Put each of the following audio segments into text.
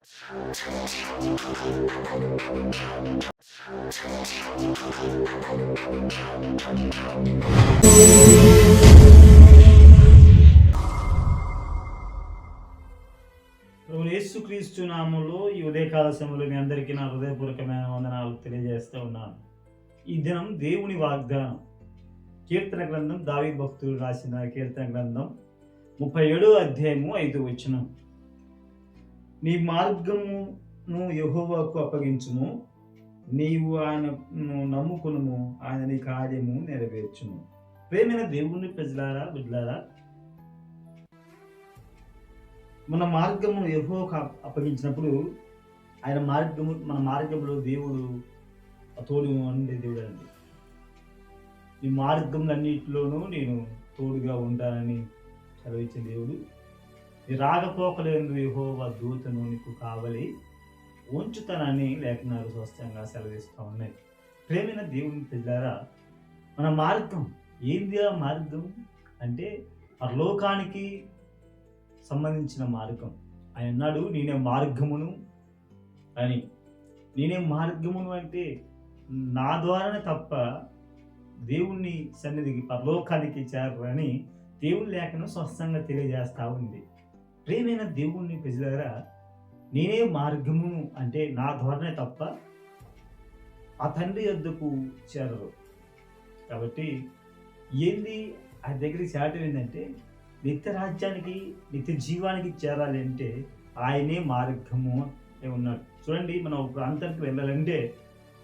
యేసుక్రీస్తు నామములో ఈ ఉదయకాల సమయంలో మీ అందరికీ నా హృదయపూర్వకమైన వందనాలు తెలియజేస్తూ ఉన్నాను. ఈ దినం దేవుని వాగ్దానం, కీర్తన గ్రంథం, దావీదు భక్తుడు రాసిన కీర్తన గ్రంథం 37వ అధ్యాయము 5వ వచనం. నీ మార్గమును యెహోవాకు అప్పగించుము, నీవు ఆయనను నమ్ముకునుము, ఆయన నీ కార్యము నెరవేర్చును. ప్రేమైన దేవుని ప్రజలారా, బిడ్డలారా, మన మార్గమును యెహోవాకు అప్పగించినప్పుడు మన మార్గంలో దేవుడు తోడు ఉండే దేవుడు అండి. ఈ మార్గములన్నిటిలోనూ నేను తోడుగా ఉంటానని సెలవిచ్చిన దేవుడు. ఈ రాకపోకలేందు యెహోవా దూతను నీకు కావలి ఉంచుతానని లేఖనాలు స్పష్టంగా సెలవిస్తూ ఉన్నాయి. ప్రేమైన దేవుని ప్రజలారా, మన మార్గం ఏంది? ఆ మార్గం అంటే పరలోకానికి సంబంధించిన మార్గం. ఆయన అన్నాడు, నేనే మార్గమును అని. నేనే మార్గమును అంటే నా ద్వారానే తప్ప దేవుణ్ణి సన్నిధికి, పరలోకానికి చేరని దేవుని లేఖను స్పష్టంగా తెలియజేస్తూ ఉంది. ప్రేమైన దేవుణ్ణి ప్రజలారా, నేనే మార్గమును అంటే నా ద్వారానే తప్ప ఆ తండ్రి యొద్దకు చేరరు. కాబట్టి ఏంది ఆ దగ్గరికి చేరటం ఏంటంటే, నిత్య రాజ్యానికి, నిత్య జీవానికి చేరాలి అంటే ఆయనే మార్గము ఉన్నాడు. చూడండి, మనం ఒక ప్రాంతానికి వెళ్ళాలంటే,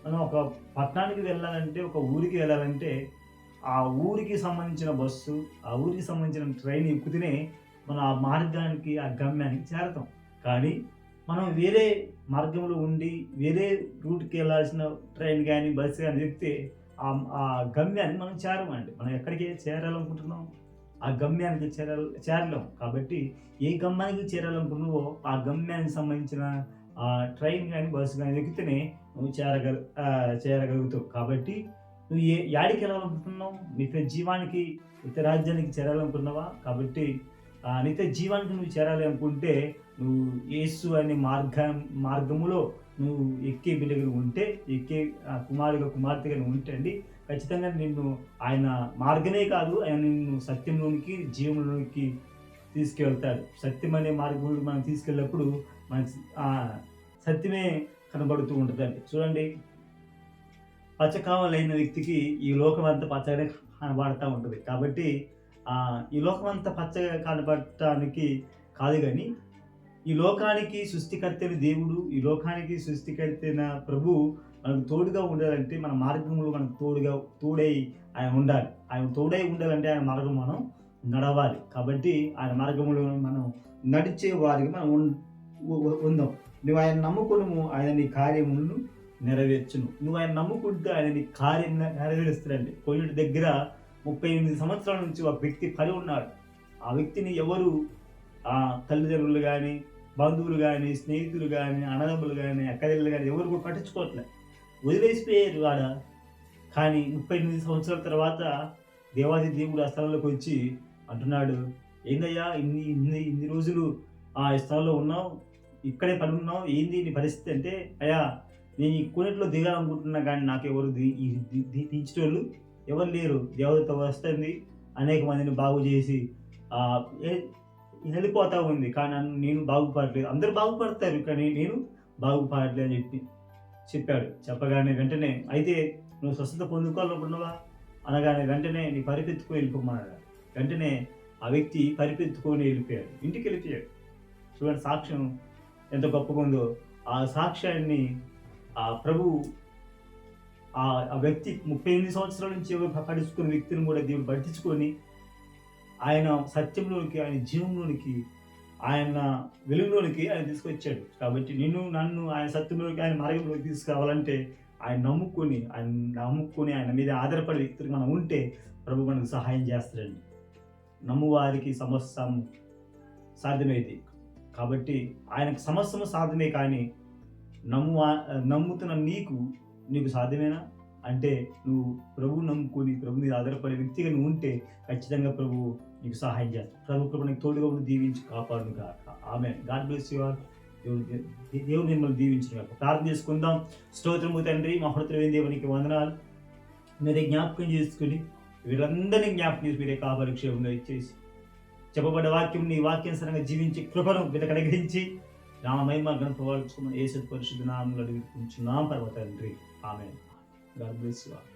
మనం ఒక పట్టణానికి వెళ్ళాలంటే, ఒక ఊరికి వెళ్ళాలంటే ఆ ఊరికి సంబంధించిన బస్సు, ఆ ఊరికి సంబంధించిన ట్రైన్ ఎక్కుతూనే మనం ఆ మార్గానికి, ఆ గమ్యానికి చేరతాం. కానీ మనం వేరే మార్గంలో ఉండి వేరే రూట్కి వెళ్ళాల్సిన ట్రైన్ కానీ బస్సు కానీ ఎక్కితే ఆ గమ్యాన్ని మనం చేరమండి. మనం ఎక్కడికి చేరాలనుకుంటున్నాం, ఆ గమ్యానికి చేరలేం. కాబట్టి ఏ గమ్యానికి చేరాలనుకున్నావో ఆ గమ్యానికి సంబంధించిన ట్రైన్ కానీ బస్సు కానీ ఎక్కితేనే నువ్వు చేరగలుగుతావు. కాబట్టి నువ్వు యాడికి వెళ్ళాలనుకుంటున్నావు? నిత్య జీవానికి, నిత్య రాజ్యానికి చేరాలనుకున్నావా? కాబట్టి నిత్య జీవానికి నువ్వు చేరాలి అనుకుంటే నువ్వు యేసు అనే మార్గములో నువ్వు ఎక్కే బిడ్డగా ఉంటే, ఎక్కే కుమార్తెగా నువ్వు ఉంటే అండి, ఖచ్చితంగా నిన్ను ఆయన మార్గమే కాదు, ఆయన నిన్ను సత్యంలోనికి, జీవంలోనికి తీసుకెళ్తాడు. సత్యం అనే మార్గంలో మనం తీసుకెళ్ళినప్పుడు మనకి సత్యమే కనబడుతూ ఉంటుందండి. చూడండి, పచ్చకామలైన వ్యక్తికి ఈ లోకం అంతా పచ్చగానే కనబడుతూ ఉంటుంది. కాబట్టి ఈ లోకం అంతా పచ్చగా కనబడటానికి కాదు, కానీ ఈ లోకానికి సృష్టికర్తైన దేవుడు, ఈ లోకానికి సృష్టికర్తైన ప్రభు మనకు తోడుగా ఉండాలంటే మన మార్గంలో మనకు తోడై ఆయన ఉండాలి. ఆయన తోడై ఉండాలంటే ఆయన మార్గం మనం నడవాలి. కాబట్టి ఆయన మార్గంలో మనం నడిచే వారికి మనం ఉందాం. నువ్వు ఆయన నమ్ముకును, ఆయన నీ కార్యములను నెరవేర్చును. నువ్వు ఆయన నమ్ముకుంటే ఆయన నీ కార్యం నెరవేరుస్తాడండి. కొన్నిటి దగ్గర 38 సంవత్సరాల నుంచి ఒక వ్యక్తి పని ఉన్నాడు. ఆ వ్యక్తిని ఎవరు తల్లిదండ్రులు కానీ, బంధువులు కానీ, స్నేహితులు కానీ, అన్నదమ్ములు కానీ, అక్కడిల్లు కానీ ఎవరు కూడా పట్టించుకోవట్లేదు, వదిలేసిపోయారు వాడ. కానీ 38 సంవత్సరాల తర్వాత దేవాది దేవుడు ఆ స్థలంలోకి వచ్చి అంటున్నాడు, ఏందయ్యా ఇన్ని రోజులు ఈ స్థలంలో ఉన్నావు, ఇక్కడే పని ఉన్నావు, ఏంది నీ పరిస్థితి అంటే, అయ్యా నేను ఈ కొన్నిట్లో దిగాలనుకుంటున్నా కానీ నాకు ఎవరు దించేటోళ్ళు ఎవరు లేరు. దేవత వస్తుంది, అనేక మందిని బాగు చేసి వెళ్ళిపోతూ ఉంది, కానీ నేను బాగుపడలేదు. అందరూ బాగుపడతారు కానీ నేను బాగుపడలేదు అని చెప్పాడు. చెప్పగానే వెంటనే, అయితే నువ్వు స్వస్థత పొందుకోవాలనుకున్నావా అనగానే వెంటనే నీ పరిపెత్తుకొని వెళ్ళిపోమన్నాడు. వెంటనే ఆ వ్యక్తి పరిపెత్తుకొని వెళ్ళిపోయాడు, ఇంటికి వెళ్ళిపోయాడు. చూడండి, సాక్ష్యం ఎంత గొప్పగా ఉందో. ఆ సాక్ష్యాన్ని ఆ ప్రభు ఆ వ్యక్తి 38 సంవత్సరాల నుంచి పట్టించుకున్న వ్యక్తిని కూడా దేవుడు పట్టించుకొని ఆయన సత్యంలోనికి, ఆయన జీవంలోనికి, ఆయన వెలుగులోనికి ఆయన తీసుకొచ్చాడు. కాబట్టి నన్ను ఆయన సత్యంలోకి, ఆయన మార్గంలోకి తీసుకురావాలంటే ఆయన నమ్ముకొని ఆయన మీద ఆధారపడే వ్యక్తులు మనం ఉంటే ప్రభు మనకు సహాయం చేస్తాడండి. నమ్మువారికి సమస్తం సాధ్యమైంది. కాబట్టి ఆయనకు సమస్తము సాధ్యమే, కానీ నమ్ముతున్న నీకు సాధ్యమేనా అంటే, నువ్వు ప్రభువు నమ్ముకొని ప్రభు మీద ఆధారపడే వ్యక్తిగా నువ్వు ఉంటే ఖచ్చితంగా ప్రభువు నీకు సహాయం చేస్తాడు. ప్రభు కృప నీకు తోడుగా ఉండి దీవించి కాపాడును గాక. ఆమేన్. God bless you all. దేవుడు మిమ్మల్ని దీవించిన ప్రార్థన చేసుకుందాం. స్తోత్రము తండ్రి, మహోన్నతుడైన దేవునికి వందనాలు. మీరే జ్ఞాపకం చేసుకుని వీళ్ళందరినీ జ్ఞాపకం చేసి మీరే కాపాలి క్షేమంగా ఇచ్చేసి చెప్పబడ్డ వాక్యం నీ వాక్యానుసారంగా జీవించి కృపను వీళ్ళకి అనుగ్రహించి నా మహిమ గణపరచుకోమని యేసు పరిశుద్ధ నామములో అడుగుతున్నాం పర్వత తండ్రి. ఆమేన్. God bless you all.